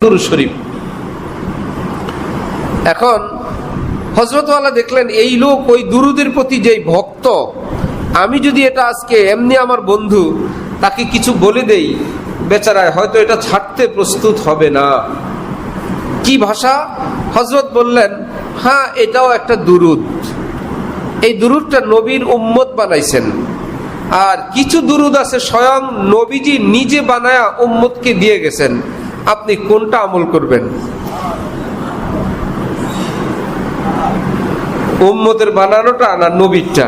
দুরূদ শরীফ। এখন হযরত ওয়ালা দেখলেন এই লোক ওই দুরুদের প্রতি যেই ভক্ত, আমি যদি এটা আজকে এমনি আমার বন্ধু তাকে কিছু বলে দেই, বেচারায় হয়তো এটা ছাড়তে প্রস্তুত হবে না। কি ভাষা? হযরত বললেন, হ্যাঁ এটাও একটা দুরুদ, এই দুরুদটা নবীর উম্মত বানাইছেন, আর কিছু দুরুদ আছে স্বয়ং নবীজি নিজে বানায়া উম্মতকে দিয়ে গেছেন, আপনি কোনটা আমল করবেন? উম্মতের বানানোটা না নবীরটা?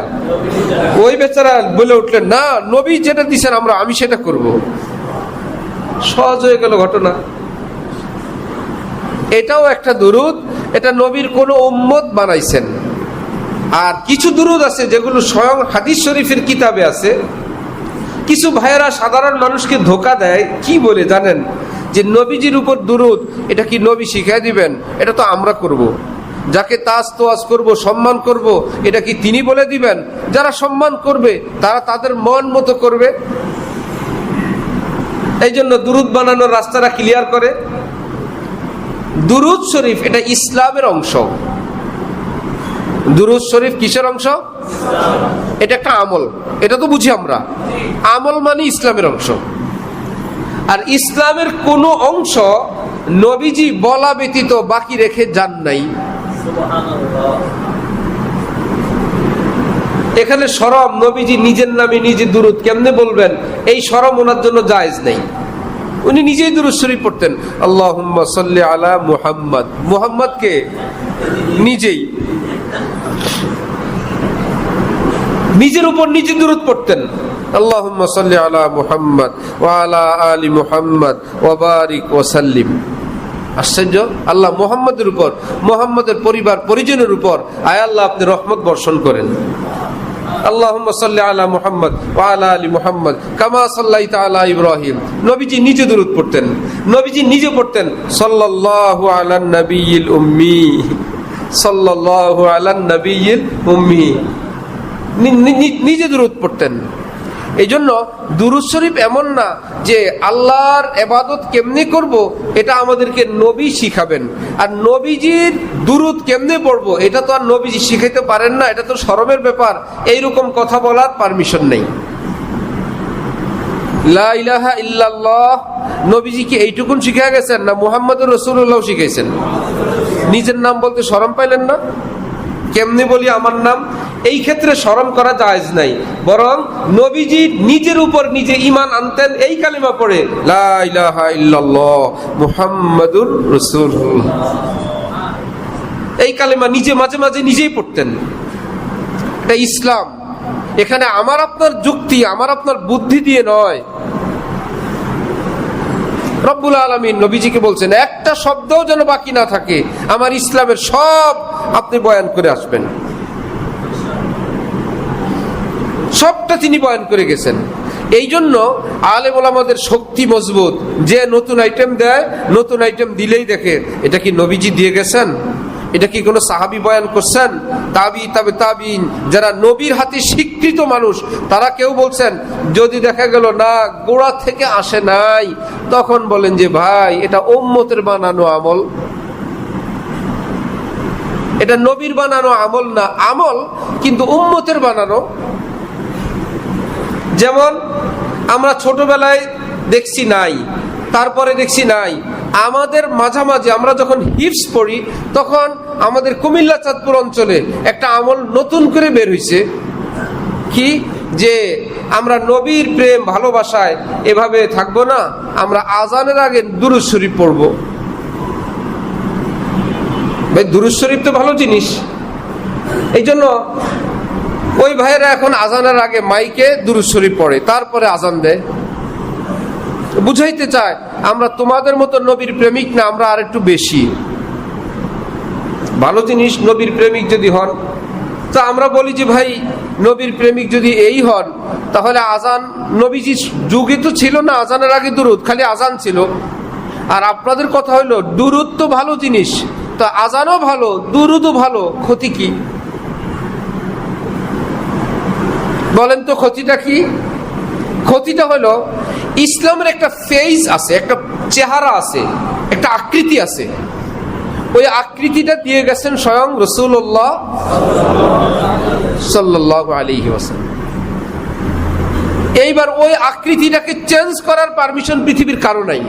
ওই বেচারা বলে উঠলেন, না নবী যেটা দিচ্ছেন আমি সেটা করব। সহজ হয়ে গেল ঘটনা। এটাও একটা দুরুদ, এটা নবীর কোন উম্মত বানাইছেন। আর কিছু দুরুদ আছে যেগুলো স্বয়ং হাদিস শরীফের কিতাবে আছে। কিছু ভাইয়েরা সাধারণ মানুষকে ধোঁকা দেয়, কি বলে জানেন? যে নবীজির উপর দুরুদ, এটা কি নবী শিখাই দিবেন? এটা তো আমরা করব। যাকে তাজ তোয়াজ করব, সম্মান করব, এটা কি তিনি বলে দিবেন? যারা সম্মান করবে তারা তাদের মন মতো করবে। এই জন্য দুরুদ বানানোর রাস্তাটা ক্লিয়ার করে। দুরুদ শরীফ এটা ইসলামের অংশ। দুরুদ শরীফ কিসের অংশ? এটা একটা আমল, এটা তো বুঝি আমরা। আমল মানে ইসলামের অংশ। আর ইসলামের কোন অংশ নবীজি বলা ব্যতীত বাকি রেখে যান নাই। এখানে শরম, নবীজি নিজের নামে নিজে দুরুদ কেমনে বলবেন, এই শরম ওনার জন্য জায়েজ নেই। উনি নিজেই দুরূদ শরীফ পড়তেন, আল্লাহুম্মা সাল্লি আলা মুহাম্মদ। মুহাম্মদকে নিজেই নিজের উপর নিজে দুরূদ পড়তেন, আল্লাহুম্মা সাল্লি আলা মুহাম্মদ ওয়া আলা আলি মুহাম্মদ ওয়া বারিক ওয়া সাল্লিম। আশ্চর্য! আল্লাহ মুহাম্মদের উপর, মুহাম্মদের পরিবার পরিজনের উপর আয় আল্লাহ আপনি রহমত বর্ষণ করেন। আল্লাহুম্মা সাল্লি আলা মুহাম্মদ ওয়া আলা আলি মুহাম্মদ কামা সাল্লাইতা আলা ইব্রাহিম। নবীজি নিজে দুরূদ পড়তেন। নবীজি নিজে পড়তেন সাল্লাল্লাহু আলান নাবিয়্যিল উম্মি, সাল্লাল্লাহু আলান নাবিয়্যিল উম্মি। নিজে দুরূদ পড়তেন। এই জন্য দুরূদ শরীফ এমন না যে আল্লাহর ইবাদত কেমনে করব এটা আমাদেরকে নবী শিখাবেন, আর নবীজির দুরূদ কেমনে পড়বো এটা তো আর নবীজি শিখাইতে পারেন না, এটা তো শরমের ব্যাপার। এইরকম কথা বলার পারমিশন নেই। লা ইলাহা ইল্লাল্লাহ নবীজি কি এইটুকুন শিখা গেছেন না মুহাম্মদুর রাসূলুল্লাহ শিখাইছেন? নিজের নাম বলতে শরম পাইলেন না? কেমনে বলি আমার নাম? এই ক্ষেত্রে শরম করা জায়েজ নাই, বরং নবীজি নিজের উপর নিজে ঈমান আনতেন এই কালিমা পড়ে, লা ইলাহা ইল্লাল্লাহ মুহাম্মাদুর রাসূলুল্লাহ। এই কালিমা নিজে মাঝে মাঝে নিজেই পড়তেন। এটা ইসলাম। এখানে আমার আপনার যুক্তি, আমার আপনার বুদ্ধি দিয়ে নয়। রব্বুল আলামিন নবীজিকে বলছেন একটা শব্দও যেন বাকি না থাকে, আমার ইসলামের সব আপনি বয়ান করে আসবেন। সবটা তিনি বয়ান করে গেছেন। এই জন্য আলেম ওলামাদের শক্তি মজবুত। যে নতুন আইটেম দেয়, নতুন আইটেম দিলেই দেখে এটা কি নবীজি দিয়ে গেছেন, এটা কি কোনো সাহাবী বয়ান করছেন, তাবি তবে তাবিন যারা নবীর হাতে স্বীকৃত মানুষ তারা কেউ বলছেন। যদি দেখা গেল না গোড়া থেকে আসে নাই, তখন বলেন যে ভাই এটা উম্মতের বানানো আমল, এটা নবীর বানানো আমল না। আমল কিন্তু উম্মতের বানানো। যেমন আমরা ছোটবেলায় দেখছি নাই, তারপরে দেখছি নাই, আমাদের মাঝামাঝি আমরা যখন হিফজ পড়ি তখন আমাদের কুমিল্লা চাঁদপুর অঞ্চলে একটা আমল নতুন করে বের হয়েছে। কি? যে আমরা নবীর প্রেম ভালোবাসায় এভাবে থাকবো না, আমরা আজানের আগে দুরূদ শরীফ পড়বো। ভাই দুরূদ শরীফ তো ভালো জিনিস। এই জন্য ওই ভাইয়েরা এখন আজানের আগে মাইকে দুরূদ শরীফ পড়ে, তারপরে আজান দেয়। বুঝাইতে চায় আমরা তোমাদের মতো নবীর প্রেমিক না, আমরা আর একটু বেশি। ভালো জিনিস। নবীর প্রেমিক যদি হন তা আমরা বলি যে ভাই নবীর প্রেমিক যদি এই হন তাহলে আজান নবীজি যুগে তো ছিল না আজানের আগে দুরূদ, খালি আজান ছিল। আর আপনাদের কথা হইলো দুরূদ তো ভালো জিনিস, তো আজানও ভালো দুরূদও ভালো, ক্ষতি কি? বলেন তো ক্ষতিটা কি? ক্ষতিটা হলো ইসলামের একটা ফেজ আছে, একটা চেহারা আছে, একটা আকৃতি আছে, ওই আকৃতিটা দিয়ে গেছেন স্বয়ং রাসূলুল্লাহ সাল্লাল্লাহু আলাইহি ওয়াসাল্লাম। এইবার ওই আকৃতিটাকে চেঞ্জ করার পারমিশন পৃথিবীর কারো নাই।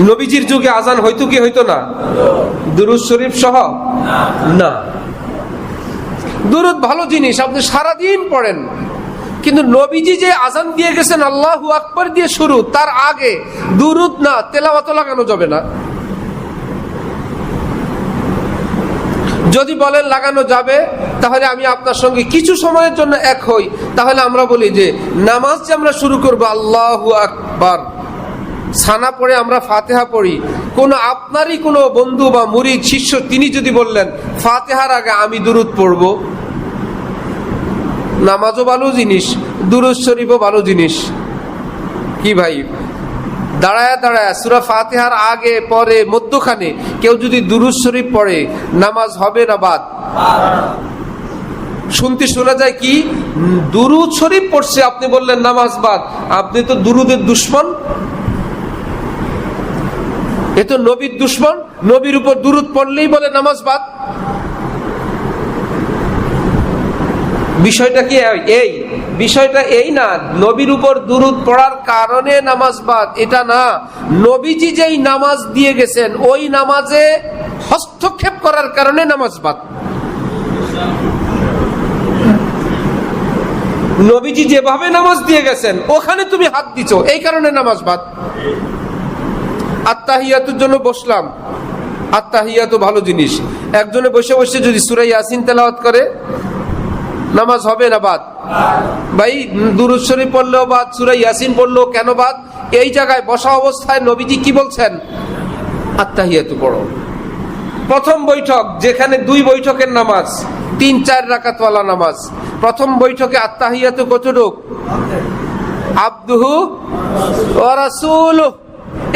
নবীজির যুগে আজান হইতো কি হইতো না? দুরূদ শরীফ সহ না। দুরূদ ভালো জিনিস, আপনি সারাদিন পড়েন, কিন্তু নবীজি যে আজান দিয়ে গেছেন আল্লাহু আকবার দিয়ে শুরু, তার আগে দুরূদ না তেলাওয়াত লাগানো যাবে না। যদি বলেন লাগানো যাবে, তাহলে আমি আপনার সঙ্গে কিছু সময়ের জন্য এক হই। তাহলে আমরা বলি যে নামাজ যে আমরা শুরু করবো আল্লাহু আকবার, সানা পড়ে আমরা ফাতিহা পড়ি, কোন আপনারই কোনো বন্ধু বা মুরিদ শিষ্য তিনি যদি বললেন ফাতিহার আগে আমি দুরূদ পড়ব, নামাজও ভালো জিনিস, দুরূদ শরীফও ভালো জিনিস। কি ভাই, দাঁড়ায় দাঁড়ায় সূরা ফাতিহার আগে পরে মধ্যখানে কেউ যদি দুরূদ শরীফ পড়ে, নামাজ হবে না বাদ? শুনতে শোনা যায় কি দুরূদ শরীফ পড়ছে, আপনি বললেন নামাজ বাদ। আপনি তো দুরূদের দুশমন, এ তো নবীর দুশমন। নবীর উপর দুরূদ পড়লেই বলে নামাজ বাদ। বিষয়টা কি এই? বিষয়টা এই না, নবীর উপর দুরূদ পড়ার কারণে নামাজ বাদ, এটা না। নবীজি যেই নামাজ দিয়ে গেছেন ওই নামাজে হস্তক্ষেপ করার কারণে নামাজ বাদ। নবীজি যেভাবে নামাজ দিয়ে গেছেন ওখানে তুমি হাত দিছো, এই কারণে নামাজ বাদ। আত্তাহিয়াতুর জন্য বসলাম, আত্তাহিয়াতু ভালো জিনিস। একজনে বসে বসে যদি সূরা ইয়াসিন তেলাওয়াত করে, নামাজ হবে না বাদ? ভাই দুরূদ শরীফ পড়লেও বাদ, সূরা ইয়াসিন পড়লেও কেন বাদ? এই জায়গায় বসা অবস্থায় নবীজি কি বলছেন? আত্তাহিয়াতু পড়ো। প্রথম বৈঠক, যেখানে 2 বৈঠকের নামাজ, 3-4 রাকাতওয়ালা নামাজ, প্রথম বৈঠকে আত্তাহিয়াতু কতটুক? আবদুহু ওয়া রাসূলুহু,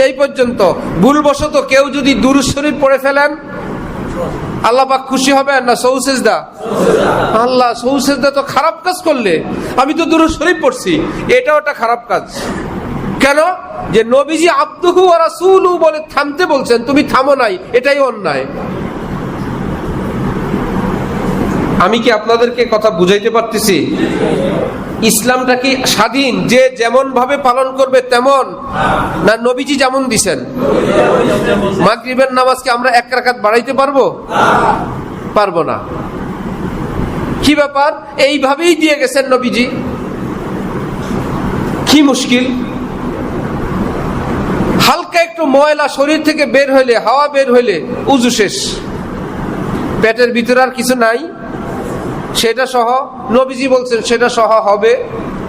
এই পর্যন্ত। ভুলবশত কেউ যদি দুরূদ শরীফ পড়ে ফেলেন, আল্লাহ পাক খুশি হবে না? সৌসেজদা। আল্লাহ সৌসেজদা তো খারাপ কাজ করলে, আমি তো দুরূদ শরীফ পড়ছি, এটাও একটা খারাপ কাজ। কেন? যে নবীজি আবদুহু ওয়া রাসূলুহু বলে থামতে বলছেন, তুমি থামো নাই, এটাই অন্যায়। আমি কি আপনাদেরকে কথা বুঝাইতে পারতেছি? ইসলামটা কি স্বাধীন, যে যেমন ভাবে পালন করবে তেমন, না নবীজি যেমন দিছেন? মাগরিবের নামাজকে আমরা 1 রাকাত বাড়াইতে পারবো? পারবো না। কি ব্যাপার? এইভাবেই দিয়ে গেছেন নবীজি। কি মুশকিল? হালকা একটু ময়লা শরীর থেকে বের হইলে, হাওয়া বের হইলে উযু শেষ, পেটের ভিতরে আর কিছু নাই, সেটা সহ নবীজি বলছেন সেটা সহ হবে,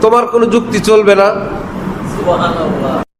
তোমার কোনো যুক্তি চলবে না। সুবহানাল্লাহ।